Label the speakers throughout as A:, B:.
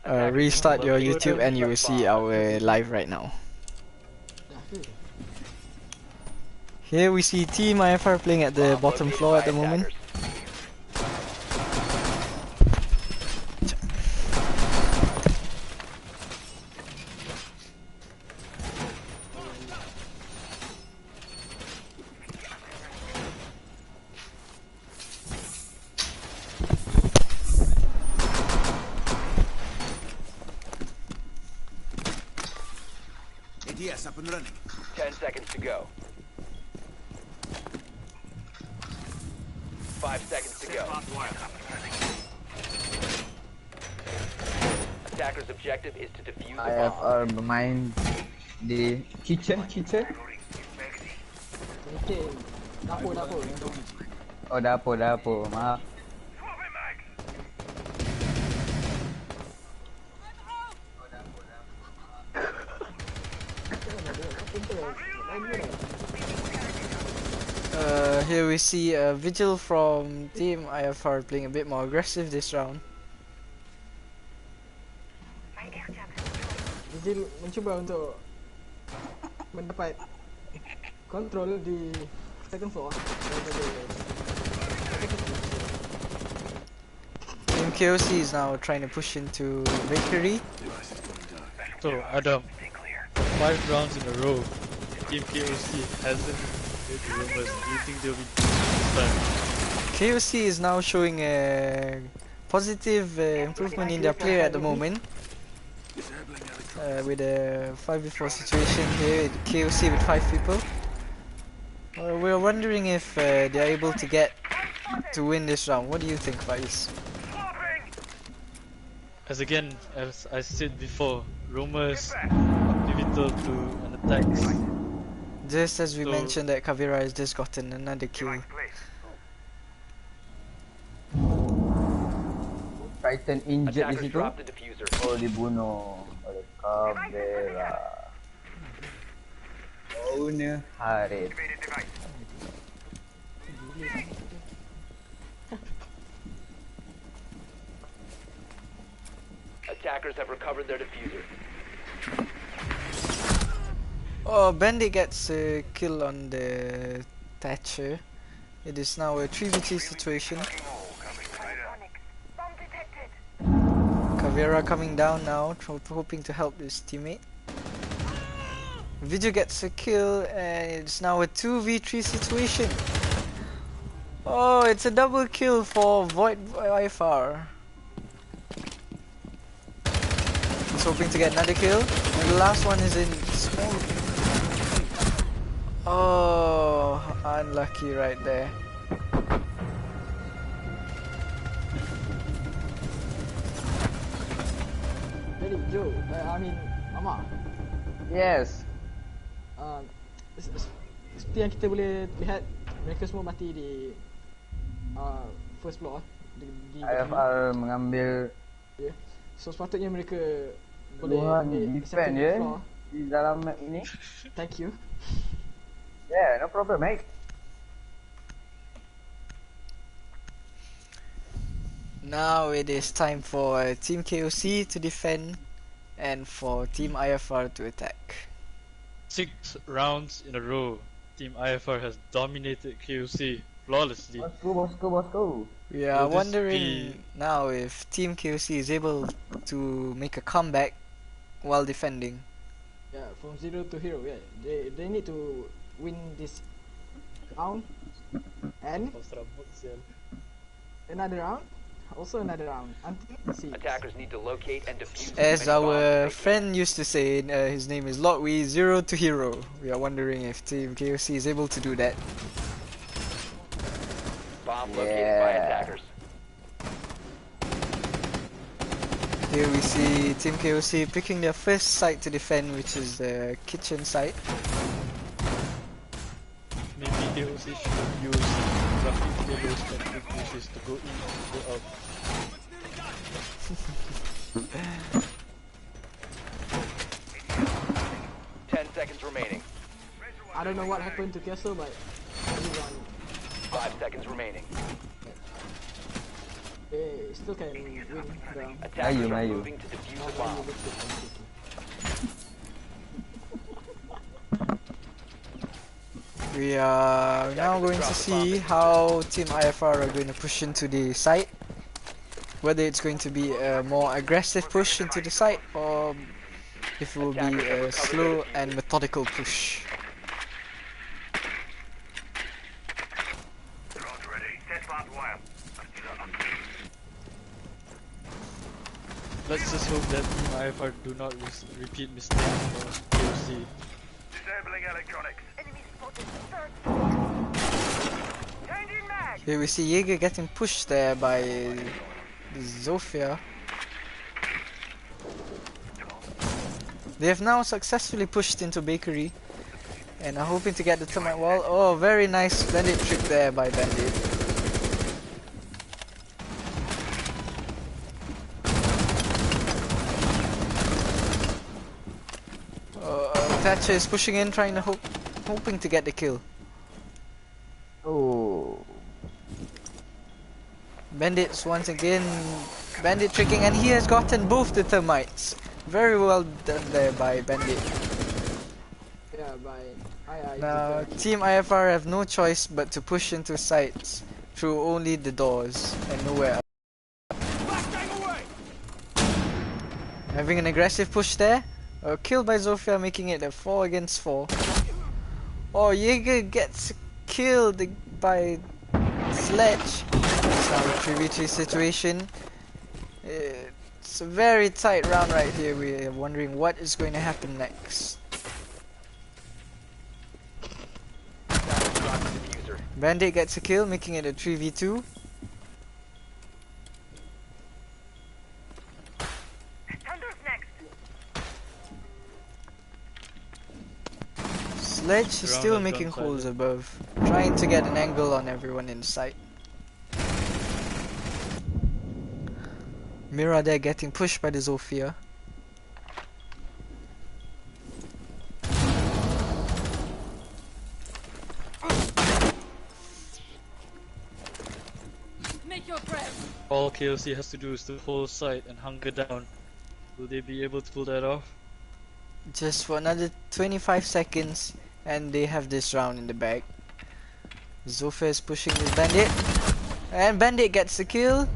A: Restart your YouTube and you will see our live right now. Here we see Team IFR playing at the bottom floor at the moment.
B: Yes, up and running.
C: 10 seconds to go. 5 seconds to go. Attacker's objective is to defuse the bomb.
D: IFR bermain di kitchen.
E: Dapur.
D: Oh dapur, maaf.
A: Here we see a Vigil from Team IFR playing a bit more aggressive this round.
E: Vigil mencuba untuk mendapat kontrol di second floor.
A: Team KOC is now trying to push into Bakery.
F: So Adam, 5 rounds in a row, Team KOC hasn't hit the rumors. Do you think they'll be this time?
A: KOC is now showing a positive improvement in their play at the moment. With a 5v4 situation here, KOC with 5 people. We're wondering if they're able to get to win this round. What do you think, Faiz?
F: As I said before, rumors are pivotal to an attack.
A: Just as we mentioned that Kavira has just gotten another kill.
D: Titan injured di
C: Attackers
D: situ.
C: drop the diffuser.
D: Oh dibunuh oleh Kavira. Owner Harit.
C: Attackers have recovered their diffuser.
A: Oh, Bandit gets a kill on the Thatcher. It is now a 3v3 situation. Kavira coming down now, hoping to help his teammate. Vigil gets a kill and it's now a 2v3 situation. Oh, it's a double kill for Void IFR. He's hoping to get another kill. And the last one is in small. Oh, unlucky right there.
E: Jadi Joe, Mama.
D: Yes.
E: Seperti yang kita boleh lihat, mereka semua mati di first floor. Di
D: IFR mengambil
E: yeah. So sepatutnya mereka boleh
D: defend ya di dalam map ini.
E: Thank you.
D: Yeah, no problem, mate.
A: Now it is time for Team KOC to defend and for Team IFR to attack.
F: 6 rounds in a row, Team IFR has dominated KOC flawlessly.
D: Bosco.
A: We are wondering now if Team KOC is able to make a comeback while defending.
E: Yeah, from 0 to hero. Yeah, they need to win this round and another round. Also another round.
C: Attackers need to locate and defuse.
A: As our friend used to say, his name is Lotwe, 0 to hero. We are wondering if Team KOC is able to do that.
C: Bomb located by attackers.
A: Here we see Team KOC picking their first site to defend, which is the kitchen site.
F: Maybe KOC should use graphic tables and diffuses to go in and go out.
C: Ten seconds remaining.
E: I don't know what happened to Castle, but
C: 5 seconds remaining.
E: They still can win the round.
C: Attackers are
D: Mayu.
C: moving to defuse the
E: Now
C: bomb.
E: we look at
A: We are now going to see how Team IFR are going to push into the site. Whether it's going to be a more aggressive push into the site or if it will be a slow and methodical push.
F: Let's just hope that Team IFR do not repeat mistakes for KOC.
B: Disabling electronics.
A: Here we see Jaeger getting pushed there by Zofia. They have now successfully pushed into Bakery and are hoping to get the termite wall. Oh, very nice bandit trick there by Bandit. Thatcher is pushing in, trying to hoping to get the kill.
D: Oh.
A: Bandits once again, bandit tricking, and he has gotten both the termites. Very well done there by Bandit.
E: yeah, by II.
A: Now, Team IFR have no choice but to push into sites through only the doors and nowhere else. Having an aggressive push there. A kill by Zofia, making it a 4 against 4. Oh, Jaeger gets killed by Sledge. It's now a 3v3 situation. It's a very tight round right here. We are wondering what is going to happen next. Bandit gets a kill, making it a 3v2. Sledge is
F: Around
A: still
F: the
A: making
F: drum
A: holes
F: side.
A: above, trying to get an angle on everyone in sight. Mira there getting pushed by the Zofia.
F: All KOC has to do is to hold site and hunker down. Will they be able to pull that off?
A: Just for another 25 seconds and they have this round in the bag. Zofia is pushing this bandit and bandit gets the kill.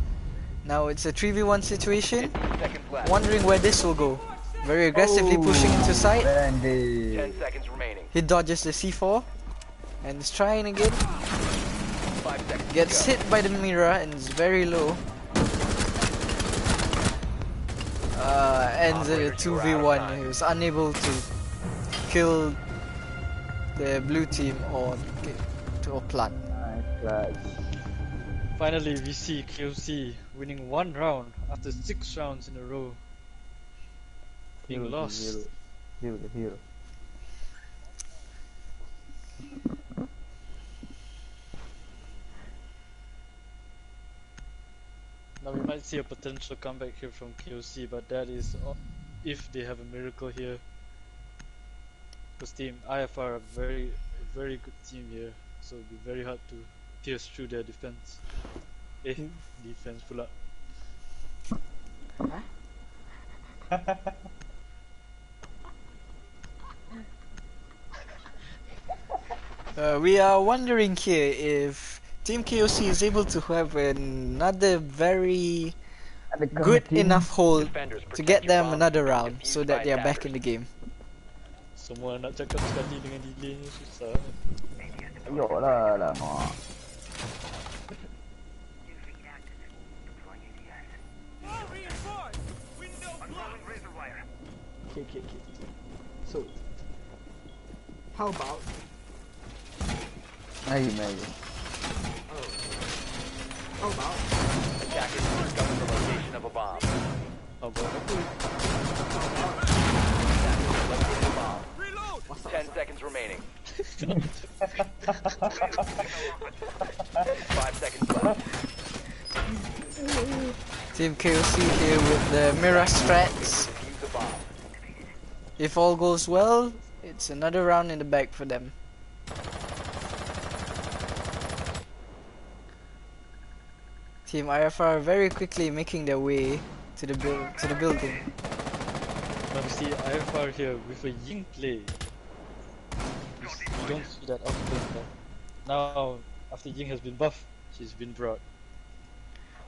A: Now it's a 3v1 situation. Wondering where this will go. Very aggressively pushing into sight.
D: Bandit.
C: 10 seconds remaining.
A: He dodges the C4 and is trying again.
C: 5 seconds.
A: Gets hit by the mirror and is very low. Ends in a 2v1. He was unable to kill the blue team or plant.
D: Nice clutch.
F: Finally, we see KOC winning 1 round after 6 rounds in a row. Being lost.
D: Hero.
F: Now we might see a potential comeback here from KOC, but that is if they have a miracle here. Because Team IFR are a very good team here, so it'll be very hard to pierce through their defense. Defense pula.
A: We are wondering here if Team KOC is able to have another very good enough hold
C: Defenders,
A: to
C: protect
A: get
C: your
A: them
C: bombs
A: another
C: and be
A: round
C: defused
A: so
C: by
A: that they are back
C: attackers.
A: in the game.
F: Semua nak cakap sekali dengan delay ni susah.
D: Ayolah lah.
E: Okay. So, how about
D: Mari.
E: how about
C: Attackers discover the location of a bomb.
F: Apa?
C: Located a bomb.
E: what's up?
C: 10 seconds remaining. 5 seconds left.
A: Team KOC here with the mirror strats.
C: Defuse the bomb.
A: If all goes well, it's another round in the bag for them. Team IFR very quickly making their way to the building.
F: Now we see IFR here with a Ying play. You don't see that often, but now after Ying has been buffed, she's been brought.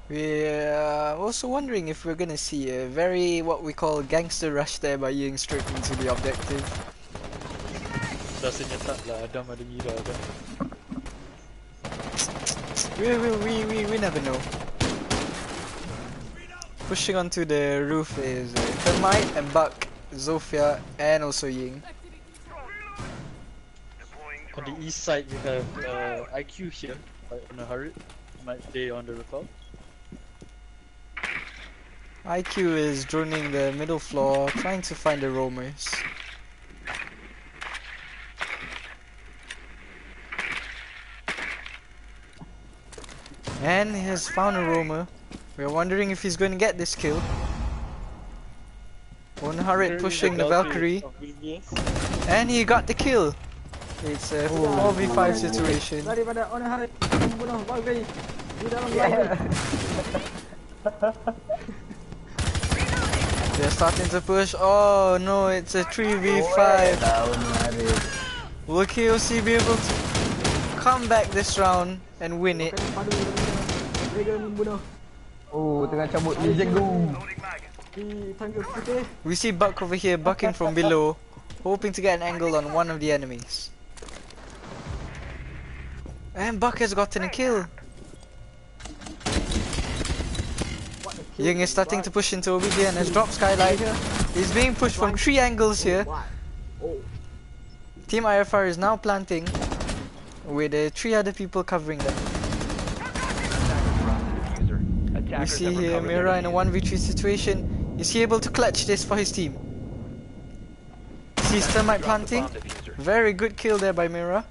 A: We are also wondering if we're gonna see a very what we call gangster rush there by Ying straight into the objective.
F: Rasanya tak lah Adam ada Mira kan.
A: We never know. Pushing onto the roof is Thermite and Buck, Zofia, and also Ying.
F: On the east side we have IQ here on a hurry. Might play on the lookout.
A: IQ is droning the middle floor, trying to find the roamers. And he has found a roamer. We're wondering if he's going to get this kill. Onharit pushing the Valkyrie. And he got the kill. It's a 4v5 situation.
E: Daripada Onharit membunuh Valkyrie di dalam live.
A: They're starting to push. Oh no, it's a 3v5. Will KOC be able to come back this round and win it?
D: Oh, tengah cabut legend tu.
E: Di tangga putih.
A: We see Buck over here bucking from below, hoping to get an angle on one of the enemies. And Buck has gotten a kill. Ying is starting to push into OBJ and has dropped Skylight. He's being pushed from 3 angles here. Team IFR is now planting with 3 other people covering them. We see here Mira in a 1v3 situation. Is he able to clutch this for his team? Sees Thermite planting. Very good kill there by Mira.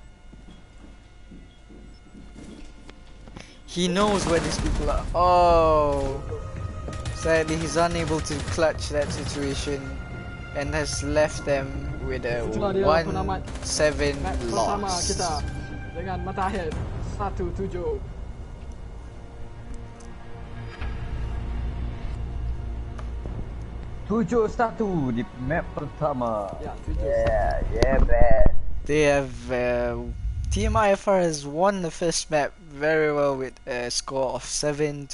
A: He knows where these people are. Oh, sadly he's unable to clutch that situation and has left them with a 1-7
E: Bersama kita
A: loss.
E: dengan mata akhir 1-7.
D: Tujuh satu di map pertama.
E: Ya, 7.
D: Yeah, bad.
A: They have Team IFR has won the first map very well with a score of 7-1.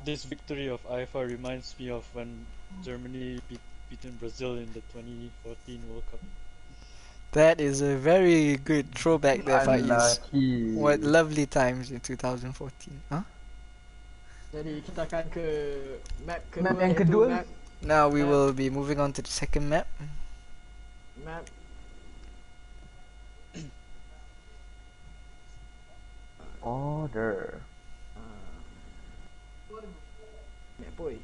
F: This victory of IFR reminds me of when Germany beaten Brazil in the 2014 World Cup.
A: That is a very good throwback there, Faiz.
D: Unlucky.
A: What lovely times in 2014. Huh?
E: Jadi kita akan ke map kedua.
D: Map yang
E: iaitu
D: kedua?
A: Now we will be moving on to the second map.
E: Map
D: Order.
E: map boy.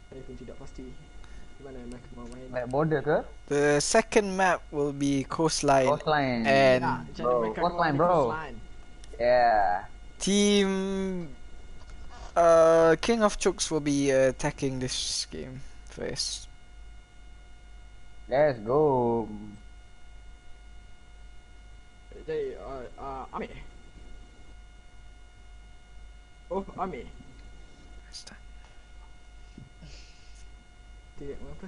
E: Saya pun tidak pasti di mana mereka mau main.
D: Map border ke?
A: The second map will be Coastline.
D: Coastline.
A: And
E: Ya, macam mana
D: bro,
E: mereka
D: coastline,
E: main
D: bro.
E: coastline.
D: Yeah.
A: Team King of Chooks will be attacking this game first.
D: Let's go.
E: Jadi Amir. Oh, Amir. Tidak apa.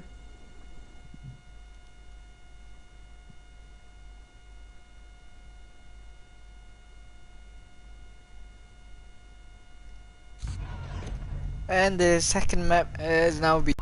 A: And the second map is now be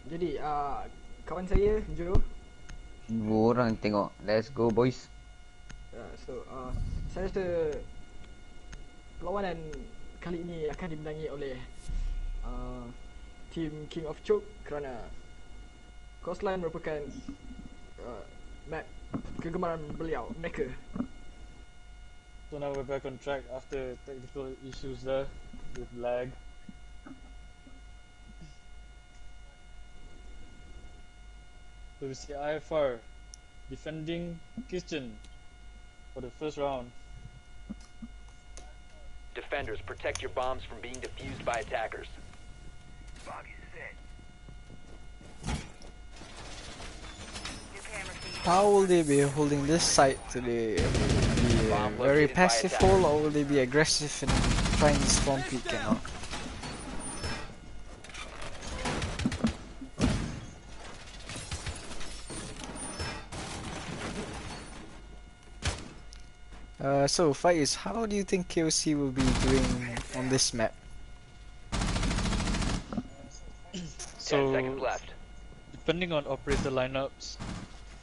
E: Jadi kawan saya Joe.
D: Dua orang tengok. Let's go boys.
E: Saya rasa perlawanan kali ini akan dimenangi oleh tim King of Choke kerana Coastline merupakan map kegemaran beliau mereka.
F: So now we're back on track after technical issues there with lag. So we see IFR defending kitchen for the first round.
C: Defenders, protect your bombs from being defused by attackers.
B: Bomb is set. New camera feed.
A: How will they be holding this site today? Will they be
C: Bomb
A: very
C: located by
A: passive
C: attackers.
A: hold, or will they be aggressive and trying to spawn peek and all? So Faiz, how do you think KOC will be doing on this map?
C: 10
F: So
C: seconds left.
F: depending on operator lineups,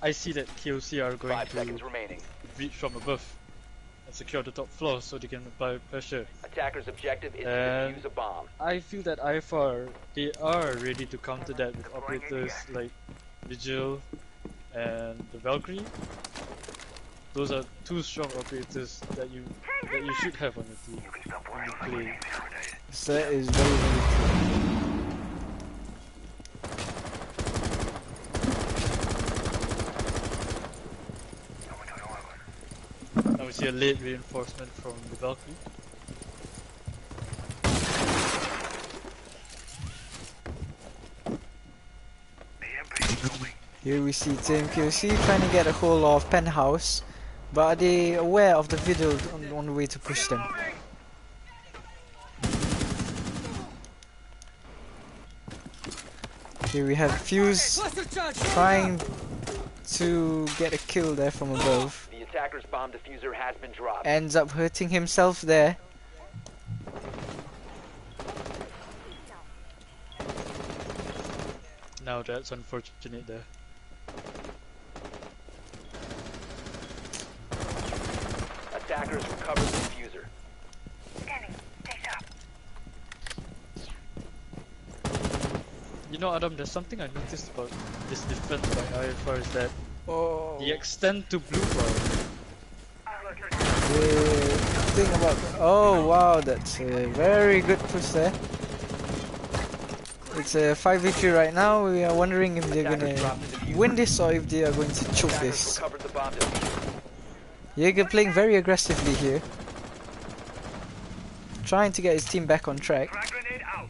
F: I see that KOC are going
C: 5
F: to
C: seconds remaining.
F: reach from above and secure the top floor so they can apply pressure.
C: Attacker's objective is to
F: And
C: defuse a bomb.
F: I feel that IFR, they are ready to counter that with operators like Vigil and the Valkyrie. Those are two strong operators that you should have on your team when you play.
A: So that is very, very true.
F: Now we see a late reinforcement from the Valkyrie.
A: Here we see Team KOC trying to get a hold of Penthouse, but are they aware of the video on the way to push them? Here we have Fuse trying to get a kill there from above.
C: The attacker's bomb diffuser has been dropped.
A: Ends up hurting himself there.
F: Now that's unfortunate there.
C: Attackers recover the diffuser.
B: Scanning. Stay sharp.
F: You know, Adam, there's something I noticed about this defense by IFR is that
A: Oh,
F: the extend to blue bar.
A: the thing about oh wow, that's a very good push there. It's a 5v3 right now. We are wondering if they're
C: Attackers
A: gonna
C: dropped the diffuser.
A: win this or if they are going to choke
C: Attackers
A: this.
C: recovered the bomb diffuser.
A: Jaeger playing very aggressively here, trying to get his team back on track.
B: Frag grenade out.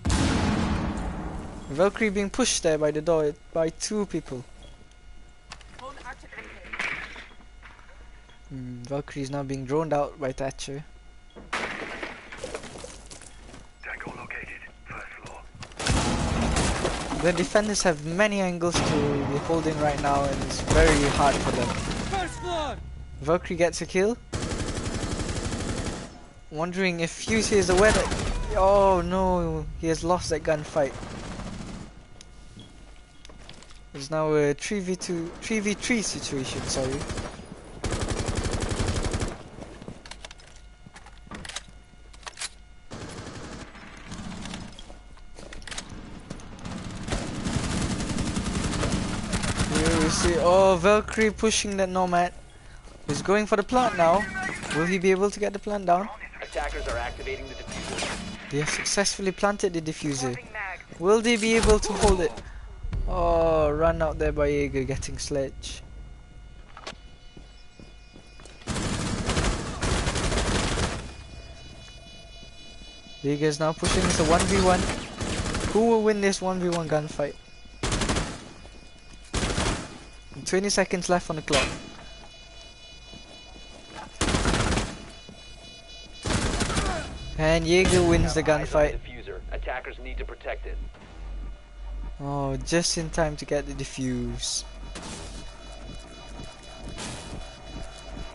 A: Valkyrie being pushed there by the door by two people. Valkyrie is now being droned out by Thatcher.
B: Tango located. First floor.
A: The defenders have many angles to be holding right now, and it's very hard for them. Valkyrie gets a kill. Wondering if Fuse here is aware that... Oh no, he has lost that gunfight. It's now a 3v3 situation, sorry. Here we see, oh, Valkyrie pushing that Nomad. He's going for the plant now. Will he be able to get the plant down?
C: Attackers are activating the diffuser.
A: They have successfully planted the diffuser.
B: Swapping mag.
A: Will they be able to hold it? Oh, run out there by Jaeger getting sledge. Jaeger is now pushing. It's a 1v1. Who will win this 1v1 gunfight? 20 seconds left on the clock. And Jaeger wins the
C: Eyes on
A: gunfight.
C: diffuser. Attackers need to protect it.
A: Oh, just in time to get the defuse.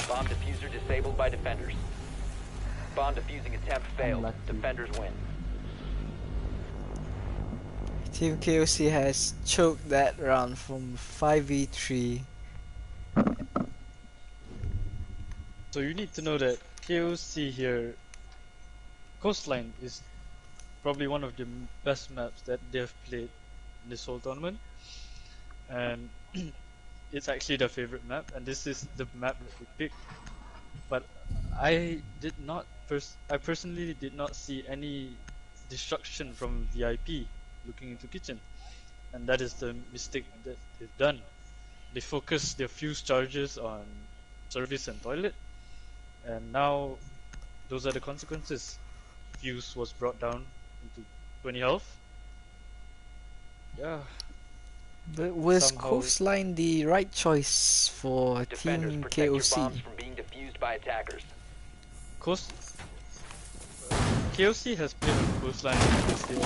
C: Bomb diffuser disabled by defenders. Bomb defusing attempt failed.
D: Unlucky.
C: Defenders win.
A: Team KOC has choked that round from 5v3.
F: So you need to know that KOC here, Coastline is probably one of the best maps that they've played in this whole tournament, and it's actually their favorite map, and this is the map that we picked. But I personally did not see any destruction from VIP looking into kitchen, and that is the mistake that they've done. They focus their fuse charges on service and toilet, and now those are the consequences. Fuse was brought down into 20 health. Yeah,
A: But was
F: Somehow-
A: Coastline the right choice for
C: Defenders,
A: Team
C: protect your
A: KOC?
C: bombs from being defused by attackers.
F: Coast KOC has played on coastline this year,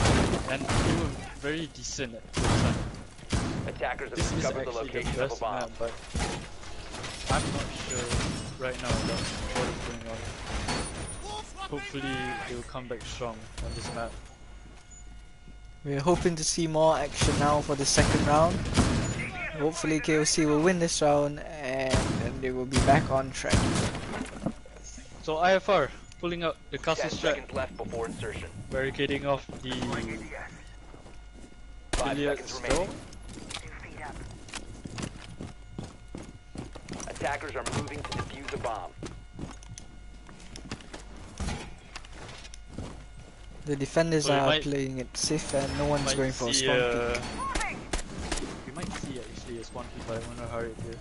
F: and they were very decent at coastline.
C: Attackers have
F: This is
C: discovered the
F: actually the
C: location of a
F: best
C: bomb.
F: map, but I'm not sure right now about what is going on. Hopefully they will come back strong on this map.
A: We're hoping to see more action now for the second round. Hopefully KOC will win this round and then they will be back on track.
F: So IFR pulling out the
C: 10
F: castle strat,
C: seconds left before insertion.
F: barricading off the
C: 5
F: affiliates
C: seconds
F: door.
C: remaining.
B: 2 feet up.
C: Attackers are moving to defuse a bomb.
A: The defenders
F: So we
A: are
F: might-
A: playing it safe and no one's
F: Might
A: going for a
F: see,
A: spawn pick.
F: we might see actually a spawn peek, but I wanna hurry it here.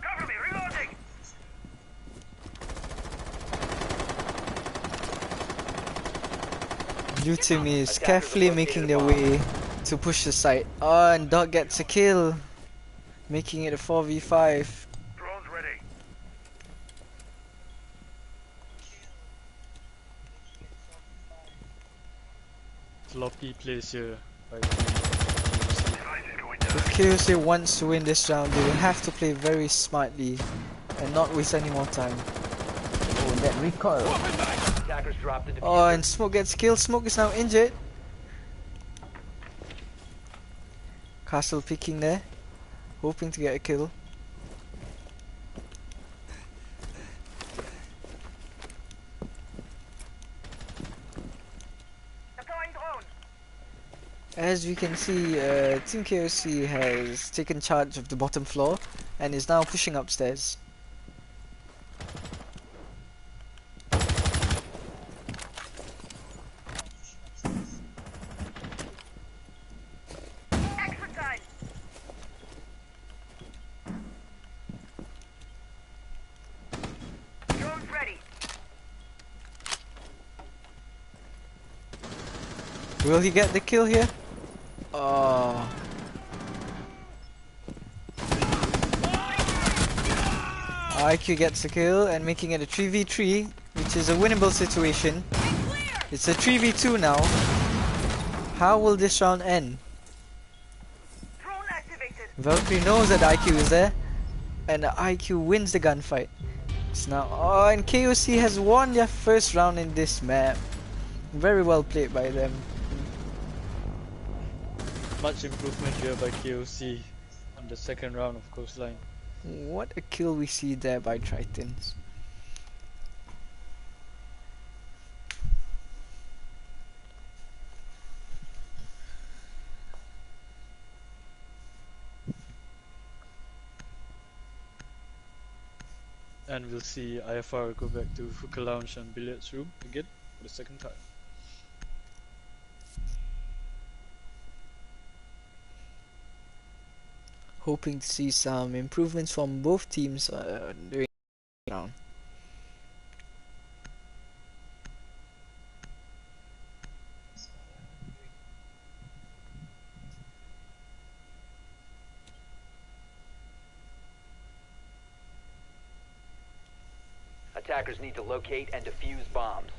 B: Cover me, reloading!
A: Blue team is carefully making their way to push the site. Oh, and Dog gets a kill, making it a 4v5.
B: Drones ready.
F: Sloppy plays here by
B: Device is going down.
A: If KOC wants to win this round, they will have to play very smartly and not waste any more time.
D: Oh, that recoil.
C: Attackers drop the diffuser.
A: Oh, and Smoke gets killed. Smoke is now injured. Castle picking there, hoping to get a kill.
B: Deploying drone.
A: As we can see, Team KOC has taken charge of the bottom floor and is now pushing upstairs.
B: Exit time. Drones ready.
A: Will he get the kill here? Oh. IQ gets the kill and making it a 3v3, which is a winnable situation. It's a 3v2 now. How will this round end?
B: Drone activated.
A: Valkyrie knows that IQ is there, and IQ wins the gunfight. It's now, oh, and KOC has won their first round in this map. Very well played by them.
F: much improvement here by KOC on the second round of coastline.
A: What a kill we see there by Tritons.
F: And we'll see IFR go back to hookah lounge and billiards room again for the second time.
A: Hoping to see some improvements from both teams during the round.
C: Attackers need to locate and defuse bombs.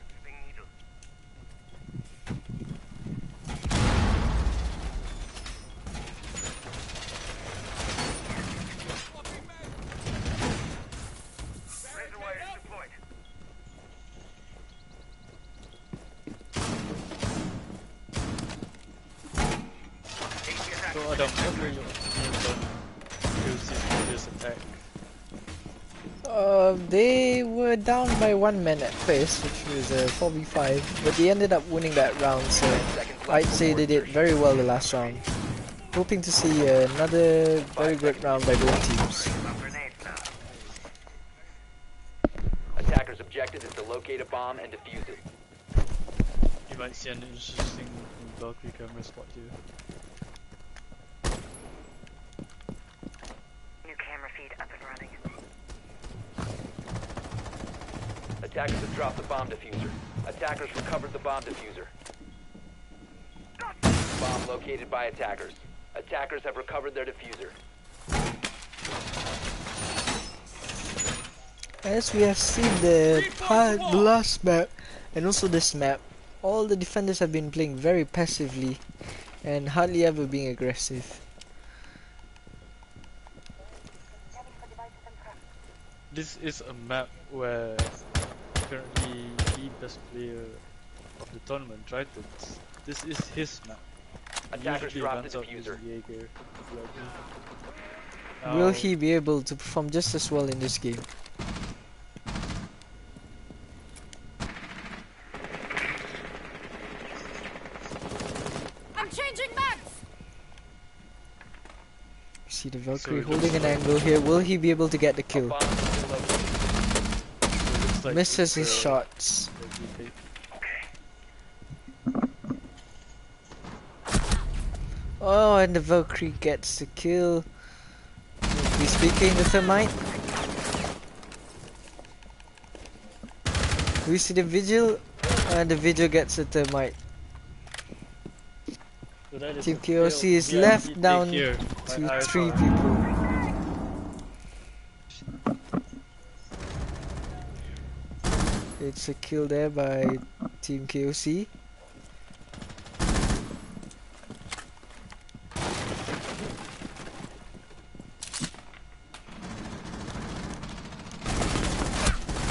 B: Razor wire is deployed.
F: So Adam, what were your opinions on KOC's previous attack?
A: They were down by 1 man at first, which was a 4v5, but they ended up winning that round, so I'd say they did very well the last round. Hoping to see another very good round by both teams.
B: Grenades now.
C: Attacker's objective is to locate a bomb and defuse it.
F: You might see an interesting Valkyrie camera spot here.
B: New camera feed up and running.
C: Attackers have dropped the bomb diffuser. Attackers recovered the bomb diffuser. Bomb located by attackers. Attackers have recovered their diffuser.
A: As we have seen the last map and also this map, all the defenders have been playing very passively and hardly ever being aggressive.
F: This is a map where currently the best player of the tournament, Tritons. This is his map.
C: Attackers
F: Usually
C: dropped
F: runs
C: the
F: out
C: diffuser.
F: with Jaeger.
A: Will
F: Now,
A: he be able to perform just as well in this game?
G: I'm changing mags!
A: See the Valkyrie
F: it
A: holding
F: looks
A: an angle here. Will he be able to get the
C: A
A: kill?
C: bomb has been located.
F: it looks like
A: Misses his
F: it's,
A: shots.
F: like
A: Oh, and the Valkyrie gets the kill. He's speaking the thermite. We see the vigil, and the vigil gets the thermite.
F: So that is
A: Team
F: a
A: KOC
F: failed
A: is
F: VIP
A: left
F: take
A: down
F: here
A: to
F: by
A: 3
F: IFR.
A: people. It's a kill there by Team KOC.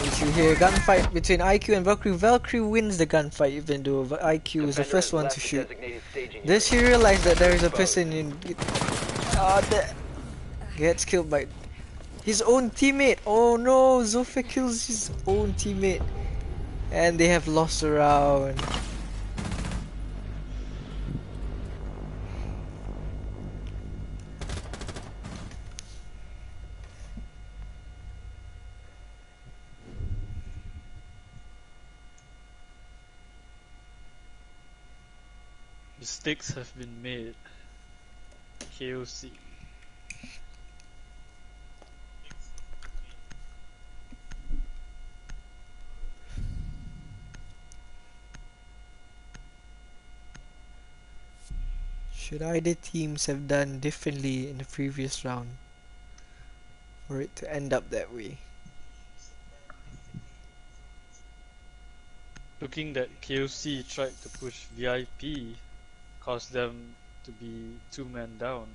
A: We see here a gunfight between IQ and Valkyrie. Valkyrie wins the gunfight even though IQ is the
C: Defender
A: first
C: has
A: one
C: left
A: to
C: the
A: shoot.
C: designated staging
A: Does he
C: area.
A: realize that there is a
C: Exposed.
A: person in... that gets killed by his own teammate. Oh no, Zofia kills his own teammate. And they have lost a round.
F: Mistakes have been made. KOC.
A: Should either teams have done differently in the previous round for it to end up that way?
F: Looking that KOC tried to push VIP, caused them to be 2-man down.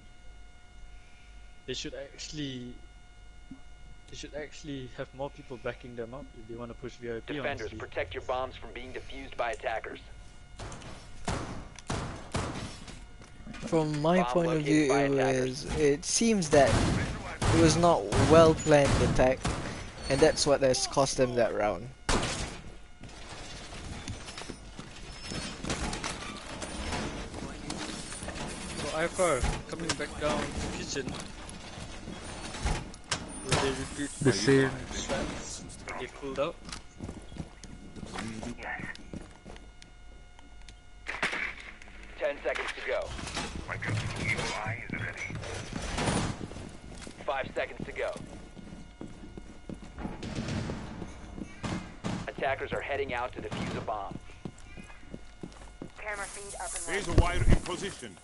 F: They should actually have more people backing them up if they want to push VIP.
C: Defenders,
F: honestly.
C: protect your bombs from being defused by attackers.
A: From my
C: Bomb
A: point of
C: located
A: view,
C: by attackers.
A: it seems that it was not well planned attack, and that's what has cost them that round.
F: So IFR coming back down to kitchen. Will they repeat the same strats that they pulled out?
B: Yes.
C: 10 seconds to go.
B: My trusted evil eye is ready.
C: 5 seconds to go. Attackers are heading out to defuse a bomb.
B: Camera feed up and
H: Raise
B: running.
H: a wire in position.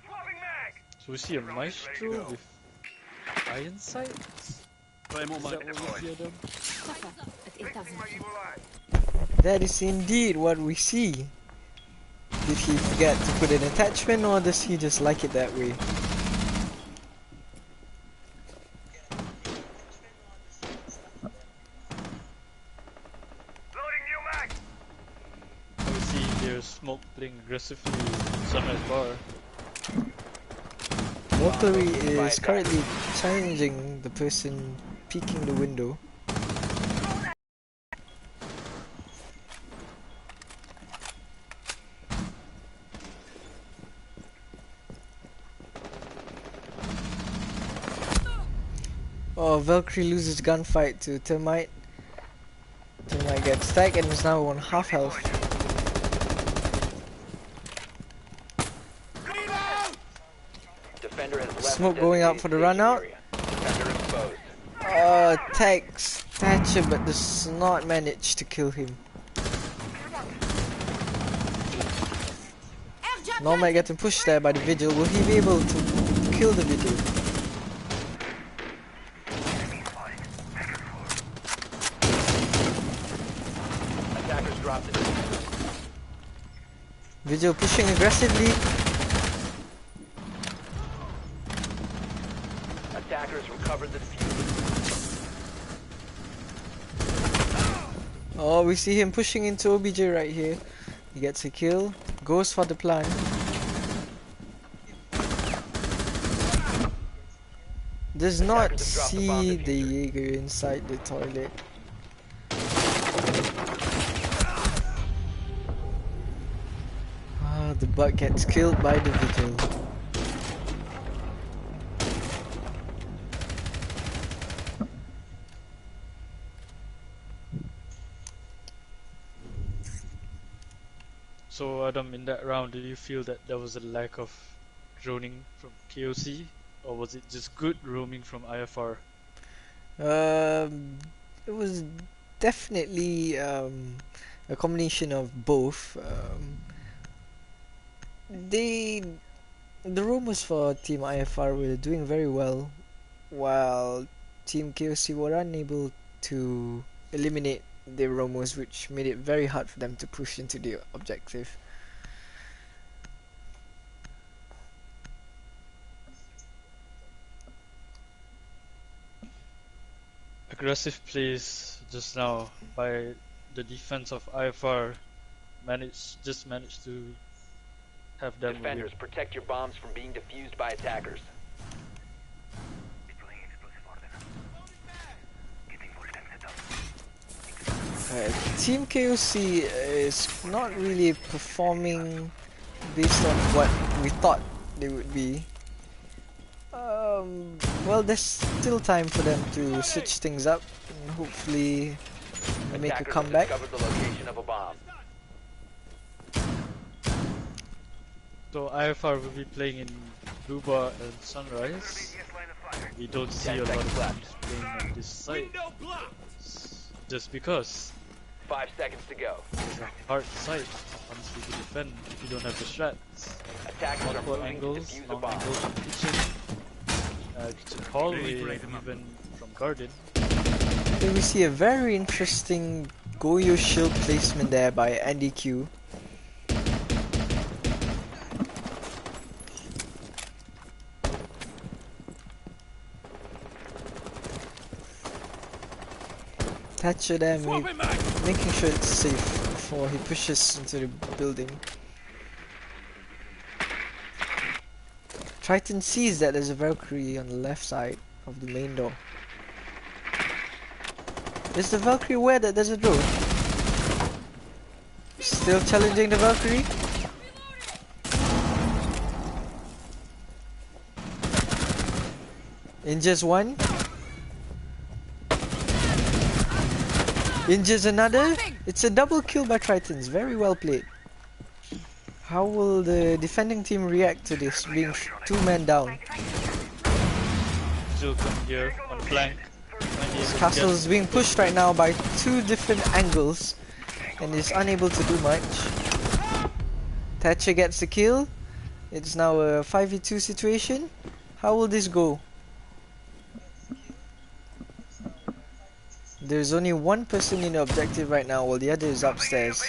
B: Swapping mag!
F: So we see a maestro with iron sights. Is that what we see of them?
G: Copper at 8,000.
B: My evil eye.
A: That is indeed what we see. Did he forget to put an attachment, or does he just like it that way?
B: Loading new mag!
F: We see there's smoke playing aggressively in Sunrise Bar.
A: Valkyrie is currently challenging the person peeking the window. Oh, Valkyrie loses gunfight to Termite. Termite gets tagged and is now on half health.
C: Defender has left
A: Smoke going out for the
C: designated
A: run out.
C: staging area. Defender exposed.
A: Tags Thatcher but does not manage to kill him. Nomad getting pushed there by the Vigil. Will he be able to kill the Vigil?
C: Attackers dropped the defender.
A: Vigil pushing aggressively.
C: Attackers recovered the defuse.
A: Oh, we see him pushing into OBJ right here. He gets a kill. Goes for the plant. Does not
C: Attackers have dropped the bomb
A: see the
C: diffuser.
A: Jaeger inside the toilet. The bug gets killed by the Vigil.
F: So Adam, in that round, did you feel that there was a lack of droning from KOC, or was it just good roaming from IFR?
A: It was definitely a combination of both. The rumors for Team IFR were doing very well, while Team KOC were unable to eliminate the Romos, which made it very hard for them to push into the objective.
F: Aggressive plays just now by the defense of IFR managed to have them win.
C: Defenders, protect your bombs from being defused by attackers.
A: Team KOC is not really performing based on what we thought they would be. Well, there's still time for them to switch things up and hopefully make a
C: Attackers have
A: comeback.
C: discovered the location of a bomb.
F: So IFR will be playing in Luba and Sunrise. We don't see a lot of teams playing on this site. Just because
C: 5 seconds to go.
F: it's a hard site, honestly, to defend if you don't have the strats.
C: Attackers are
F: Multiple
C: moving to
F: angles,
C: defuse a
F: long
C: bomb.
F: angles from kitchen hallway, even from garden.
A: Here we see a very interesting Goyo shield placement there by Andy Q. Thatcher there making sure it's safe before he pushes into the building. Triton sees that there's a Valkyrie on the left side of the main door. Is the Valkyrie aware that there's a drone? Still challenging the Valkyrie? Injures one. Injures another. It's a double kill by Tritons. Very well played. How will the defending team react to this, being two men down?
F: Still come here on flank.
A: This castle is being pushed right now by two different angles and is unable to do much. Thatcher gets the kill. It's now a 5v2 situation. How will this go? There's only one person in the objective right now while the other is upstairs.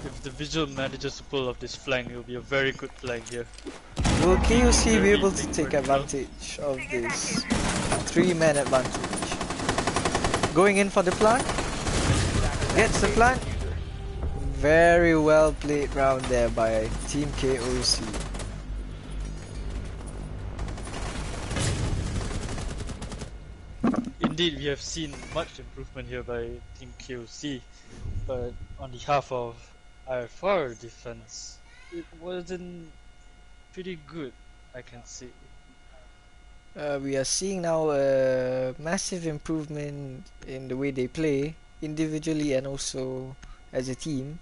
F: If the Vigil manages to pull off this flank, it will be a very good flank here.
A: Will KOC be able to take advantage of this 3-man advantage? Going in for the plant. Gets the plant. Very well played round there by Team KOC.
F: Indeed, we have seen much improvement here by Team KOC, but on behalf of IFR defense, it wasn't pretty good, I can say.
A: We are seeing now a massive improvement in the way they play individually and also as a team,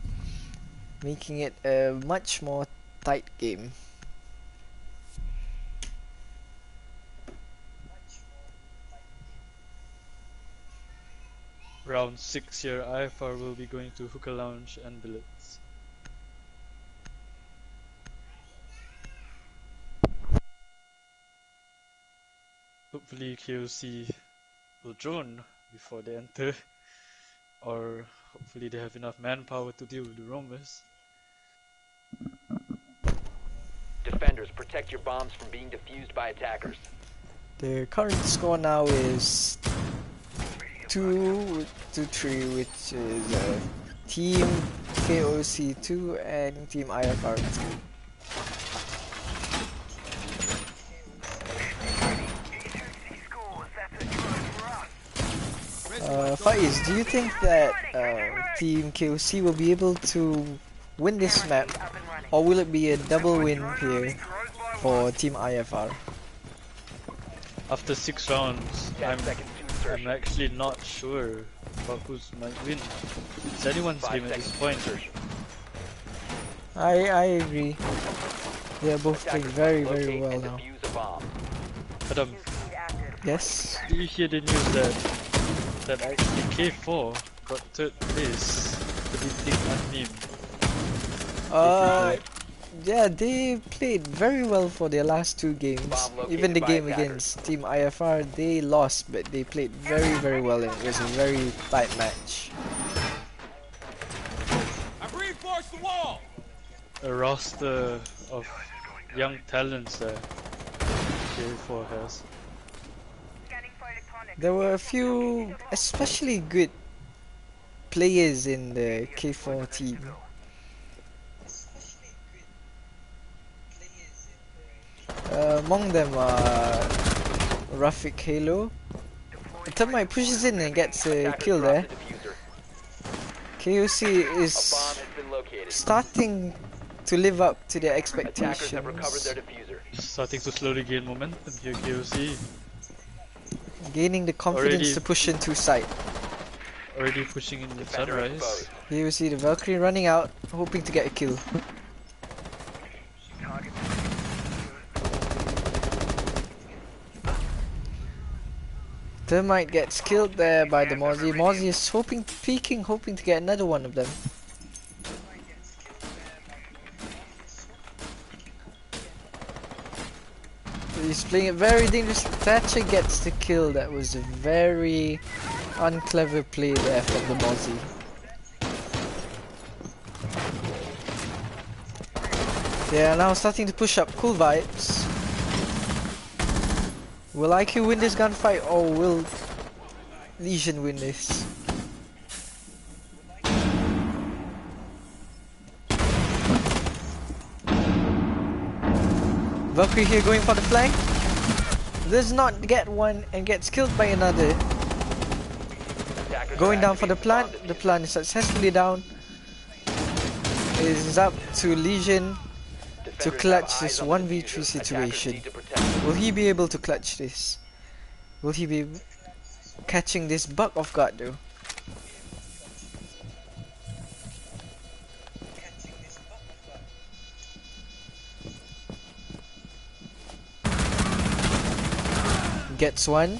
A: making it a much more tight game.
F: Round 6 here, IFR will be going to Hookah Lounge and Billets. Hopefully KOC will drone before they enter, or hopefully they have enough manpower to deal with the roamers.
C: Defenders, protect your bombs from being defused by attackers.
A: The current score now is 2-3, which is Team KOC 2 and Team IFR 2. Faiz, do you think that Team KOC will be able to win this map, or will it be a double win here for Team IFR?
F: After 6 rounds,
C: 10 seconds to insertion.
F: I'm actually not sure about who might win. It's anyone's
C: 5
F: game at this
C: seconds to
F: point.
C: insertion.
A: I agree. They are both playing
C: Attackers
A: very
C: must
A: very
C: locate
A: well
C: and
A: now.
C: defuse a bomb.
F: But
A: Yes.
F: did you hear the news that actually K4 got 3rd place to beat Team Unmeme?
A: Yeah, they played very well for their last 2 games.
C: Bomb
A: Even the
C: located by
A: game
C: attackers.
A: against Team IFR, they lost, but they played very very well and it was a very tight match.
F: A roster of young talents that K4 has.
A: There were a few especially good players in the K4 team. Among them are Rafik Halo. Termite pushes in and gets a
C: Attackers
A: kill
C: drop
A: there.
C: the diffuser.
A: KOC
C: A bomb
A: is
C: has been located.
A: starting to live up to their
C: Attackers have recovered their
A: expectations,
C: diffuser.
F: Starting to slowly gain momentum here, KOC.
A: gaining the confidence
F: Already-
A: to push into sight.
F: Already pushing in the
C: Defender
F: sunrise.
C: exposed.
A: Here we see the Valkyrie running out, hoping to get a kill. Termite gets killed there by the Mozzie. Mozzie is peeking, hoping to get another one of them. He's playing it very dangerous. Thatcher gets the kill. That was a very unclever play there from the Mozzie. They are now starting to push up. Cool vibes. Will IQ win this gunfight or will Legion win this? Valkyrie here going for the flank. Does not get one and gets killed by another.
C: Attackers
A: Going
C: are
A: down for the
C: activating
A: plant.
C: bomb
A: The plant is successfully down. It is up to Legion to
C: Defenders
A: clutch
C: have
A: this
C: eyes on the
A: 1v3
C: diffuser. Attackers
A: situation.
C: need to protect.
A: Will he be able to clutch this? Will he be catching this bug off guard though? Gets one.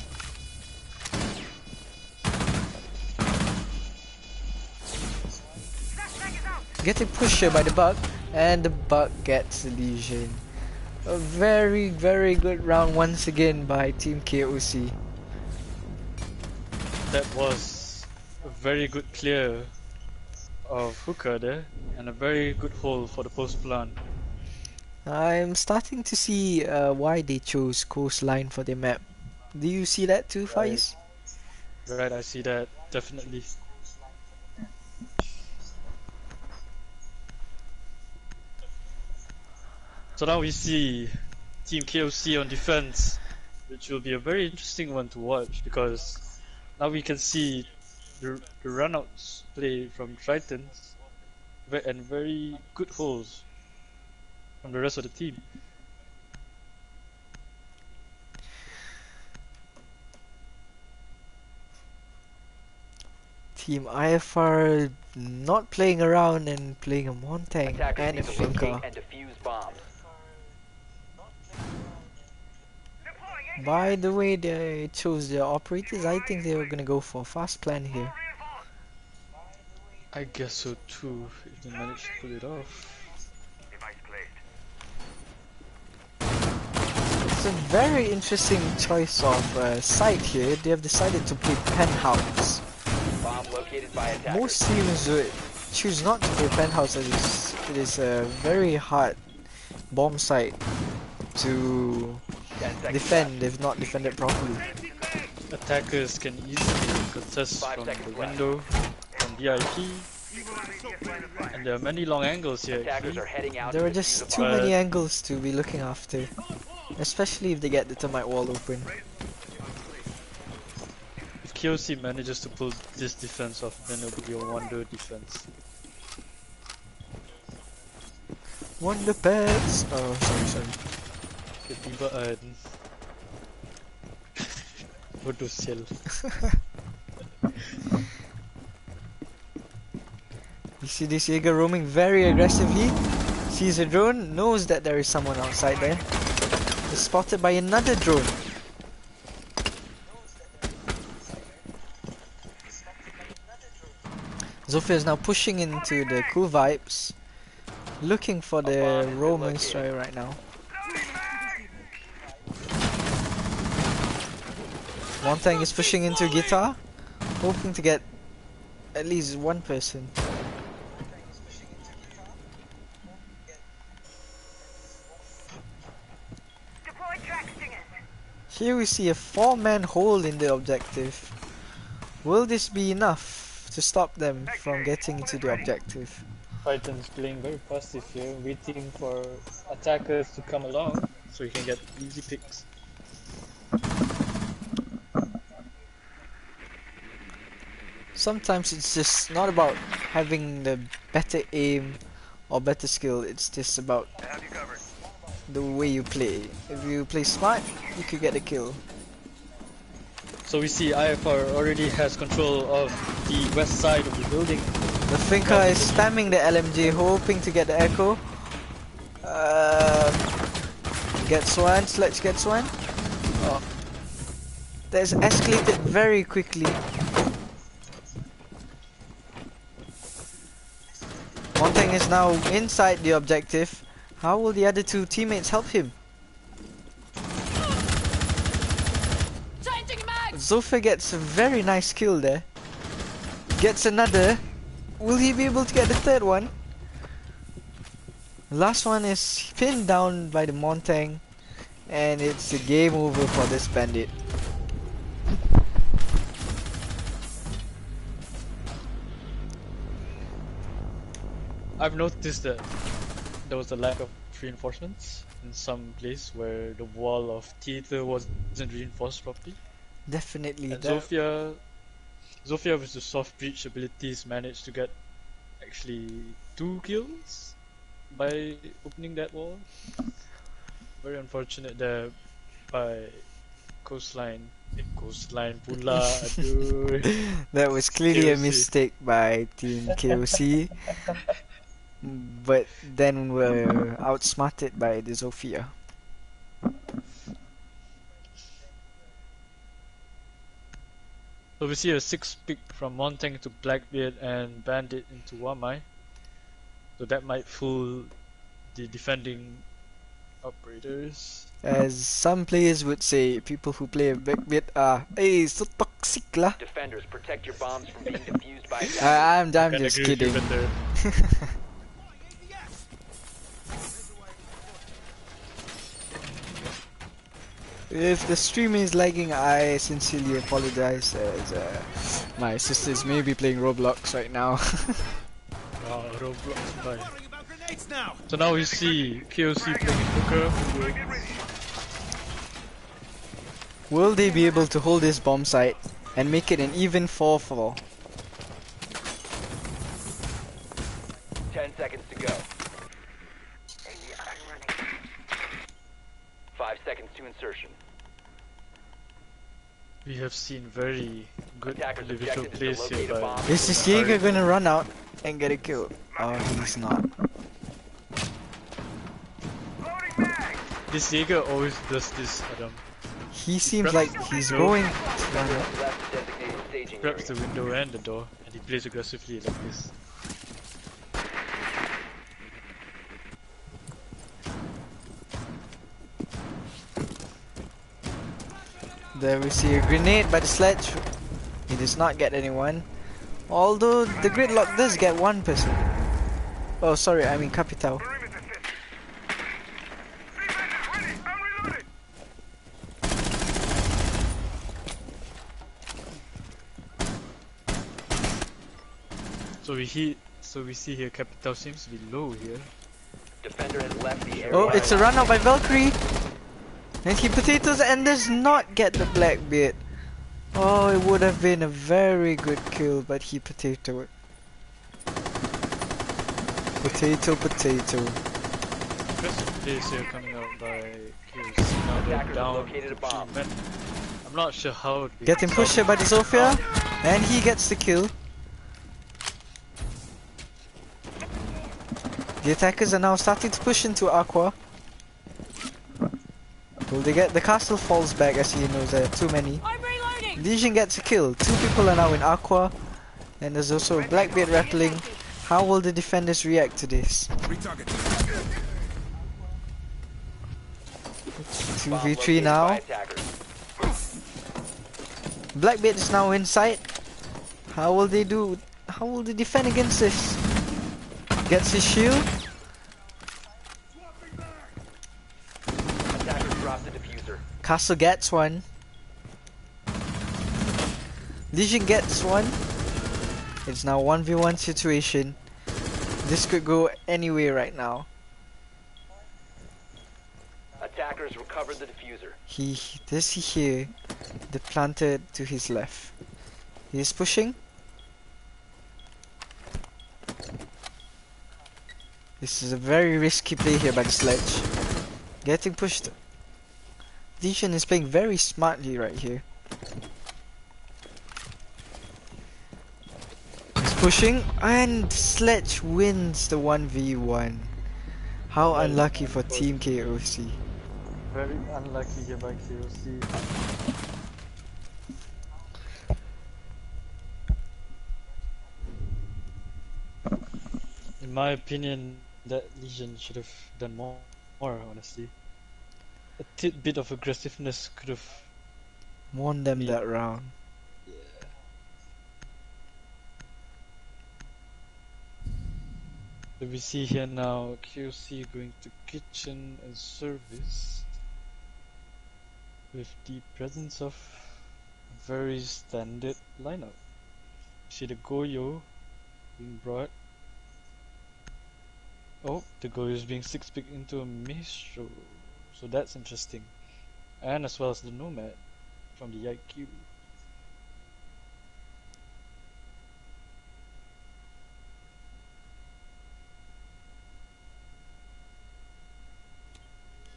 A: Getting pushed here by the bug, and the bug gets the Legion. A very, very good round once again by Team KOC.
F: That was a very good clear of Hookah there, and a very good hold for the post plant.
A: I'm starting to see why they chose Coastline for their map. Do you see that too, Faiz?
F: Right, I see that, definitely. So now we see Team KOC on defense, which will be a very interesting one to watch because now we can see the runouts play from Tritons and very good holds from the rest of the team.
A: Team IFR not playing around and playing a Montang
C: Attackers
A: and a
C: need to locate
A: Finka.
C: and defuse bombs.
A: By the way they chose their operators, I think they were gonna go for a fast plan here.
F: I guess so too, if they manage to pull it off.
B: Device placed.
A: It's a very interesting choice of site here. They have decided to play Penthouse.
C: Bomb located by attackers.
A: Most teams would choose not to play Penthouse as it is a very hard bomb site to
C: 10 seconds
A: defend if not defended properly.
F: Attackers can easily contest
C: 5
F: from
C: seconds
F: the
C: left.
F: window, from VIP, and there are many long angles here
C: Attackers
F: actually.
C: are heading out
A: There
C: to
A: are
C: defuse
A: just
C: a
A: too
C: bomb.
A: many angles to be looking after, especially if they get the termite wall open.
F: If KOC manages to pull this defense off, then it'll be a wonder defense.
A: Wonder Pets! Oh, sorry.
F: Ketibaan. Bodoh sial.
A: You see this Jaeger roaming very aggressively. Sees a drone, knows that there is someone outside there. Is spotted by another drone. Zofia is now pushing into the cool vibes, looking for the roaming strike right now. Montang is pushing into guitar, hoping to get at least one person.
B: Deploy track stingers.
A: Here we see a 4-man hole in the objective. Will this be enough to stop them from getting into the objective?
F: Python's playing very passive here, waiting for attackers to come along so he can get easy picks.
A: Sometimes it's just not about having the better aim or better skill, it's just about
B: I have you covered.
A: the way you play. If you play smart, you could get a kill.
F: So we see IFR already has control of the west side of the building.
A: The Finka is spamming the LMG, hoping to get the echo. Gets one, Sledge gets one. Oh. That's escalated very quickly. Montang is now inside the objective. How will the other two teammates help him?
G: Changing mag!
A: Zofia gets a very nice kill there. Gets another. Will he be able to get the third one? Last one is pinned down by the Montang. And it's a game over for this bandit.
F: I've noticed that there was a lack of reinforcements in some place where the wall of theater wasn't reinforced properly.
A: Definitely.
F: And
A: That,
F: Zofia with the soft breach abilities managed to get actually 2 kills by opening that wall. Very unfortunate there by Coastline. Coastline pula, aduh.
A: that was clearly a
F: KOC.
A: mistake by Team KOC. But then were outsmarted by the Zofia.
F: So we see a 6 pick from Montang to Blackbeard and Bandit into Wamai. So that might fool the defending operators.
A: As some players would say, people who play Blackbeard are, hey, so toxic lah.
C: Defenders, protect your bombs from being defused by attackers.
A: I'm
F: Can
A: just
F: agree with you
A: kidding.
F: better.
A: If the stream is lagging, I sincerely apologize, as my sisters may be playing Roblox right now.
F: Wow, Roblox bye. So now we see KOC playing Hooker.
A: Will they be able to hold this bomb site and make it an even 4-4?
C: 10 seconds to go. 5 seconds to insertion.
F: We have seen very good
C: Attackers
F: individual
C: objective is to
F: plays here
C: locate a
F: by...
C: bomb.
A: Is this Jaeger gonna run out and get a kill? Oh, he's not.
B: Loading mag!
F: This Jaeger always does this, Adam.
A: He seems like he's going to run out.
C: Left designated staging
F: Grabs
C: area.
F: the window and the door, and he plays aggressively like this.
A: There we see a grenade by the sledge. He does not get anyone. Although the gridlock does get one person. Oh, sorry, I mean Capital.
B: Perimeter set. Defense is ready. I'm reloading.
F: So we see here Capital seems to be low here.
C: Defender has left the area.
A: Oh, it's a run out by Valkyrie. And he potatoes and does not get the black beard. Oh, it would have been a very good kill, but he potatoed. Potato, potato.
F: Aggressive plays here coming out by KOC. Now they're
C: Attackers
F: down
C: located
F: to
C: a bomb.
F: 3 men. I'm not sure how they
A: Getting pushed here by the Zofia, and he gets the kill. The attackers are now starting to push into Aqua. Will they get the castle falls back as he knows there are too many.
G: I'm reloading.
A: Legion gets a kill. 2 people are now in Aqua, and there's also a Blackbeard rappelling. How will the defenders react to this? 2v3 now.
C: Attackers.
A: Blackbeard is now inside. How will they do? How will they defend against this? Gets his shield.
C: Attackers drop the diffuser.
A: Castle gets one. Legion gets one. It's now 1v1 situation. This could go anywhere right now.
C: Attackers recovered the diffuser.
A: Does he hear the planter to his left? He is pushing. This is a very risky play here by the sledge. Getting pushed. Legion is playing very smartly right here. He's pushing and sledge wins the 1v1. How unlucky for Team KOC.
F: Very unlucky here by KOC. In my opinion, that Legion should have done more honestly. A tidbit of aggressiveness could have...
A: Won them that round.
F: So we see here now KOC going to kitchen and service with the presence of a very standard lineup. See the Goyo being brought. Oh, the Goyo is being 6-picked into a Maestro, so that's interesting. And as well as the Nomad from the IQ.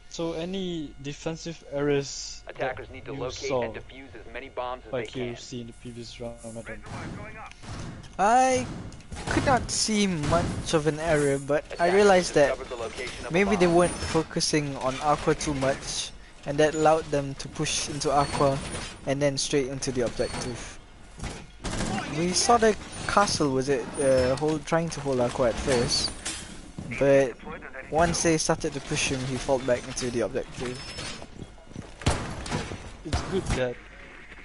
F: So any defensive errors
C: Attackers
F: that
C: need to
F: you
C: locate
F: saw
C: and defuse as many bombs as
F: by
C: they can.
F: KOC in the previous round, Madam?
B: Going up.
A: I could not see much of an error, but I
C: Attackers
A: realized that
C: discovered the location of a
A: maybe they
C: bomb.
A: weren't focusing on Aqua too much, and that allowed them to push into Aqua and then straight into the objective. We saw the castle, was it trying to hold Aqua at first, but once they started to push him, he fell back into the objective.
F: It's good that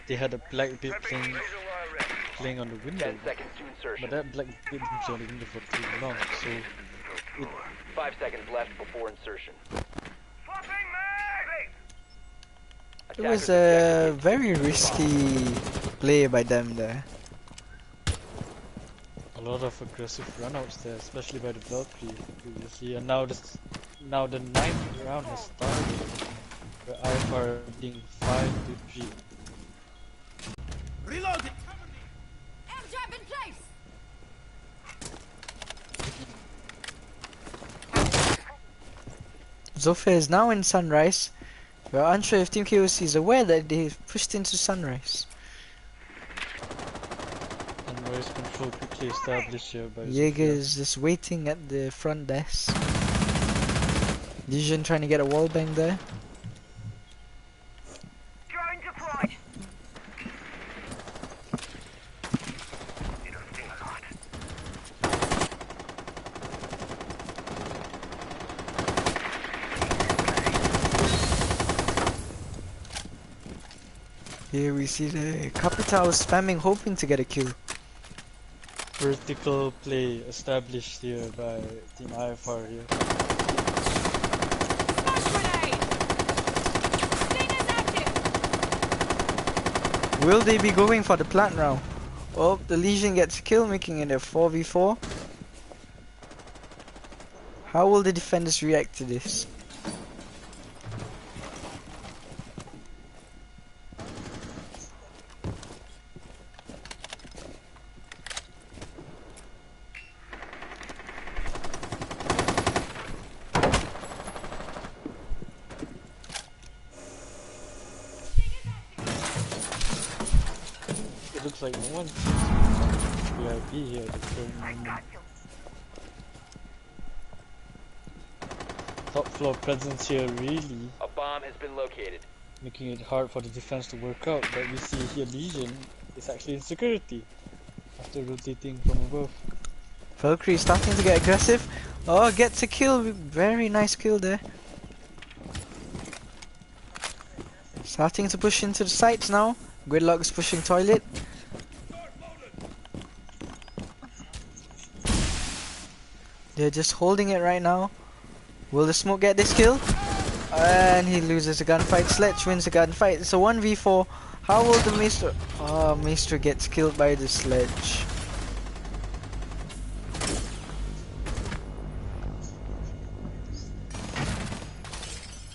F: they had a black bit playing on the window,
C: 10 seconds to insertion.
F: but that black bit didn't play on the window for too long, so
C: 5 seconds left before insertion.
B: Swapping mag!
A: It was a very risky play by them there.
F: a lot of aggressive runouts there, especially by the Valkyrie previously, and now the 9th round has started, where IFR being 5-3.
B: Reloading!
G: Airdrop in place.
A: Zofia is now in Sunrise. We're unsure if Team KOC is aware that they've pushed into Sunrise.
F: And noise control quickly established here by
A: Jaeger
F: Zofia.
A: is just waiting at the front desk. Legion trying to get a wallbang there.
B: Drone deployed. It'll sting a lot.
A: Here we see the Capital spamming, hoping to get a kill.
F: Vertical play established here by Team IFR here.
G: Smoke grenade! Stinger's active!
A: Will they be going for the plant round? Oh, the Legion gets a kill, making it a 4v4. How will the defenders react to this?
F: It looks like no one VIP here at the current moment. Top floor presence here really
C: A bomb has been located.
F: making it hard for the defense to work out, but we see here Legion is actually in security after rotating from above.
A: Valkyrie starting to get aggressive. Oh, gets a kill. Very nice kill there. Starting to push into the sites now. Gridlock is pushing toilet. They're just holding it right now. Will the smoke get this kill? And he loses a gunfight. Sledge wins the gunfight. It's a 1v4. How will the Maestro... Oh, Maestro gets killed by the Sledge.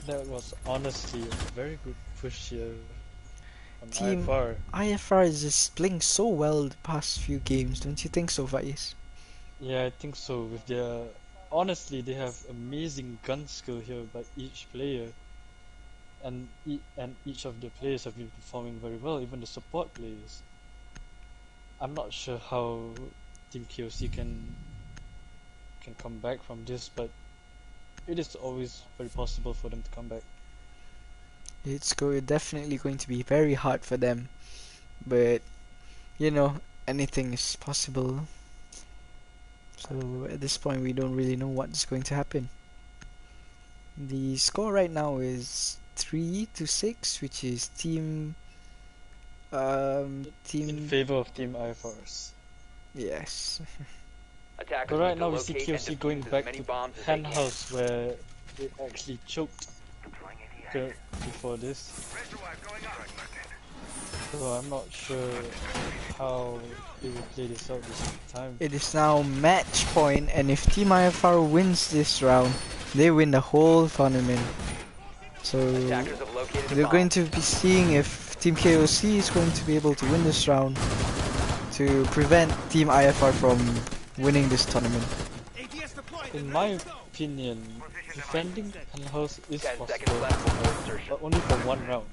F: That was honestly a very good push here from
A: Team
F: IFR.
A: IFR is just playing so well the past few games. Don't you think so, Faiz?
F: Yeah, I think so. With their honestly, they have amazing gun skill here by each player, and each of the players have been performing very well. Even the support players. I'm not sure how Team KOC can come back from this, but it is always very possible for them to come back.
A: It's definitely going to be very hard for them, but you know, anything is possible. So at this point we don't really know what's going to happen. The score right now is 3-6, which is team
F: In favor of Team IFRs.
A: yes.
C: Attackers
F: But right
C: need to
F: now we see
C: locate and
F: KOC
C: defuse
F: going
C: as
F: back
C: many
F: to
C: bombs as they
F: hen
C: can.
F: house where it actually choked before this.
B: Reservoir going up.
F: So I'm not sure how they will play this out this time.
A: It is now match point, and if Team IFR wins this round, they win the whole tournament. So
C: Attackers have located a
A: we're
C: bomb.
A: going to be seeing if Team KOC is going to be able to win this round to prevent Team IFR from winning this tournament.
F: In my opinion, defending hen house is
C: 10
F: possible,
C: seconds left before insertion.
F: but only for one round,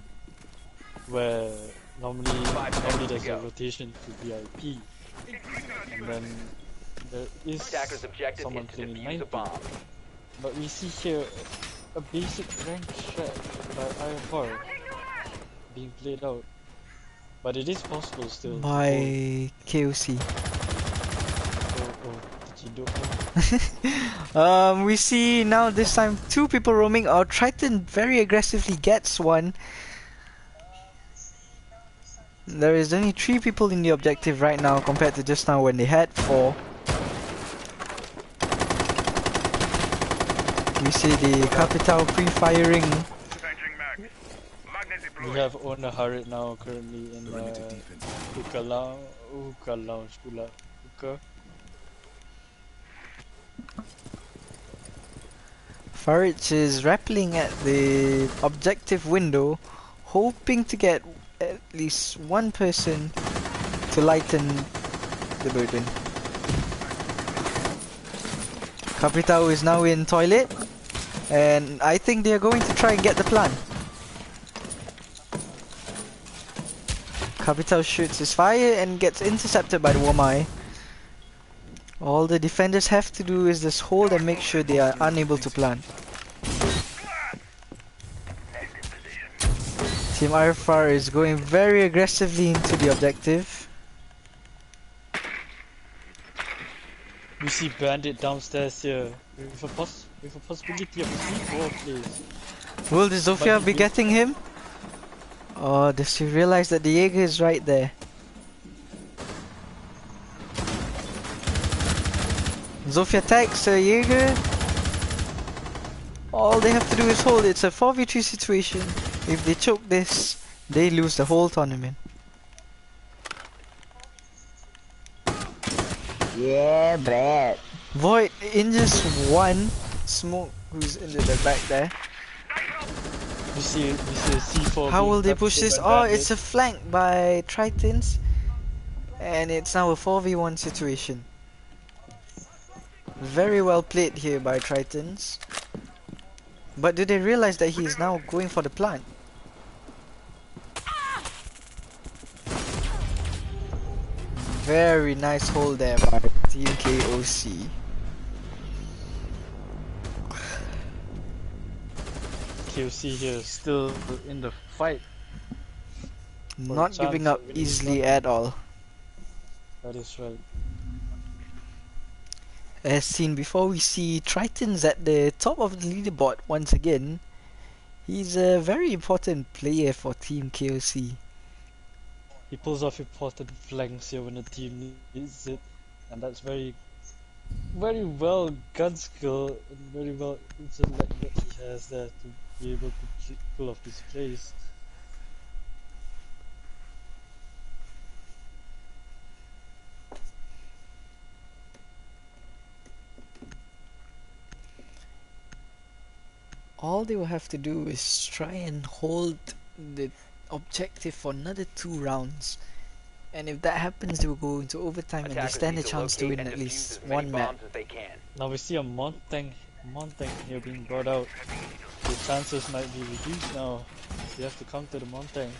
F: where normally
C: seconds
F: there's
C: to
F: a
C: go.
F: rotation to VIP, and then there is
C: Attackers' objective
F: someone
C: is to
F: playing
C: defuse
F: 90.
C: a bomb.
F: But we see here a basic rank strat by IFR being played out, but it is possible still.
A: By KOC.
F: Oh, did you do?
A: We see now this time two people roaming. Our Triton very aggressively gets one. There is only 3 people in the objective right now compared to just now when they had 4. We see the Capital pre-firing.
B: Changing mag. Magnet
F: We
B: deployed.
F: have Ona Harit now currently in Hookah Lounge pula. Hookah.
A: Farage is rappelling at the objective window, hoping to get at least one person to lighten the burden. Capital is now in toilet, and I think they are going to try and get the plan. Capital shoots his fire and gets intercepted by the Wamai. All the defenders have to do is just hold and make sure they are unable to plant. Team IFR is going very aggressively into the objective.
F: We see Bandit downstairs here with a possibility of a C4, please.
A: Will the Zofia be getting him? Oh, does he realize that the Jaeger is right there? Zofia attacks the Jaeger. All they have to do is hold. It's a 4v3 situation. If they choke this, they lose the whole tournament.
D: Yeah, Brad.
A: Void injures one. Smoke, who's in the back there.
F: We see a C4.
A: How
F: being
A: will they push
F: captured
A: this?
F: by
A: Oh,
F: Bandit.
A: it's a flank by Tritons. And it's now a 4v1 situation. Very well played here by Tritons. But do they realize that he is now going for the plant? Very nice hold there by Team KOC.
F: KOC here still in the fight.
A: Not
F: chance
A: giving
F: of
A: up
F: winning
A: easily
F: this
A: at all.
F: That is right.
A: As seen before, we see Tritons at the top of the leaderboard once again. He's a very important player for Team KOC.
F: He pulls off important flanks here when the team needs it, and that's very well gun skill and very well intellect that he has there to be able to pull off these plays.
A: All they will have to do is try and hold the objective for another 2 rounds. And if that happens, they will go into overtime and they
C: Attackers
A: stand
C: need
A: a
C: to
A: chance to
C: locate
A: win
C: and
A: at
C: defuse
A: least
C: as many
A: one map.
C: bombs as they can.
F: Now we see a Montang here being brought out. The chances might be reduced now. You have to counter the Montang.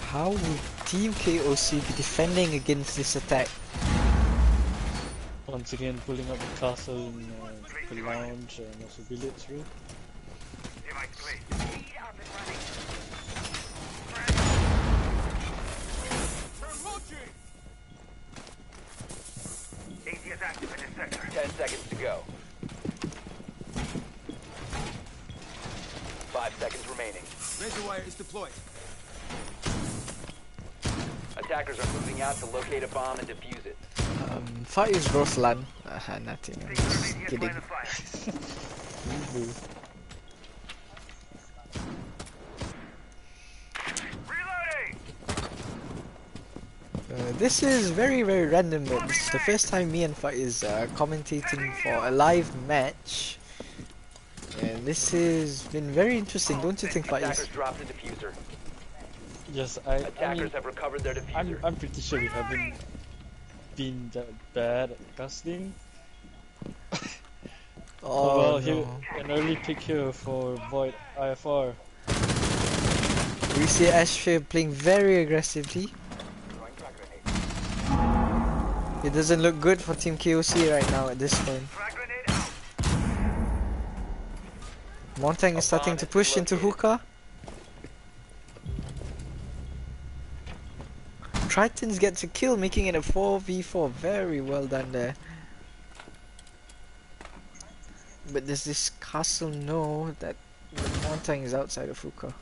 A: How will Team KOC be defending against this attack?
F: Once again pulling up the castle in the lounge and also village room.
B: Device clear. Easy as active in this sector.
C: 10 seconds to go. 5 seconds remaining.
H: Razor wire is deployed.
C: Attackers are moving out to locate a bomb and defuse it.
A: Far is Roslan. Nothing, I'm just
B: Immediate
A: kidding.
B: line of fire. Reloading!
A: This is very random. This is the first time me and Fight is commentating for a live match. And this has been very interesting, don't you think, Fight?
C: Attackers dropped the diffuser.
F: Yes, I
C: Attackers
F: mean,
C: have recovered their diffuser.
F: I'm pretty sure we haven't been that bad at casting.
A: Oh,
F: well,
A: no.
F: here an early pick here for Void IFR.
A: We see Ashfair playing very aggressively. It doesn't look good for Team KOC right now at this point.
B: Frag grenade out.
A: Montang is starting to push into hookah. Tritons gets a kill, making it a 4v4. Very well done there. But does this castle know that Montang is outside of hookah?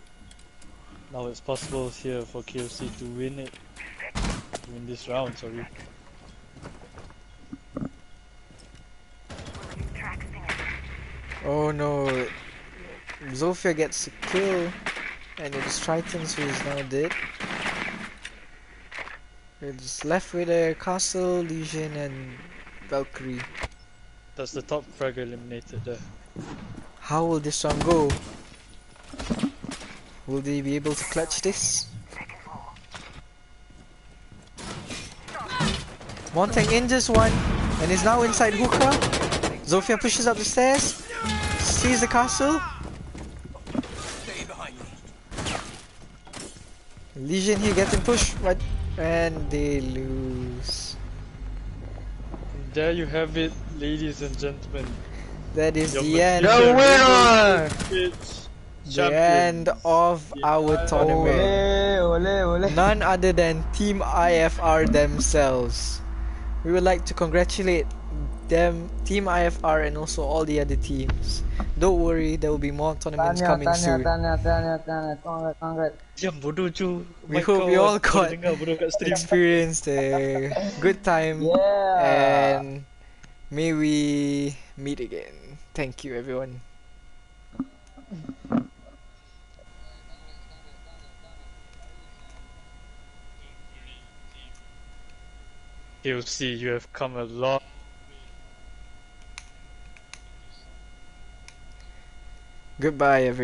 F: Now it's possible here for KOC to win it. Win this round, sorry.
A: Oh no. Zofia gets a kill. And it's Tritons who is now dead. It's left with a Castle, Legion and Valkyrie.
F: That's the top fragger eliminated there.
A: How will this one go? Will they be able to clutch this? Montang injures one and is now inside hookah. Zofia pushes up the stairs, sees the castle.
H: Stay behind me.
A: Legion here getting pushed, right? And they lose.
F: There you have it, ladies and gentlemen.
A: That is
F: Your
A: the end.
F: Malaysian
B: winner!
F: Pitch
A: The end
F: champions.
A: of our
F: Yeah.
A: tournament.
E: Ole, ole.
A: None other than Team IFR themselves. We would like to congratulate them, Team IFR, and also all the other teams. Don't worry, there will be more tournaments coming soon.
E: Congrats.
F: Diam bodoh cu.
A: We
F: My
A: hope you
F: kawan
A: all
F: baru
A: got
F: dengar bodoh kat stream.
A: experienced a good time,
E: Yeah.
A: and may we meet again. Thank you, everyone.
F: KOC, you have come a long
A: Goodbye, everybody.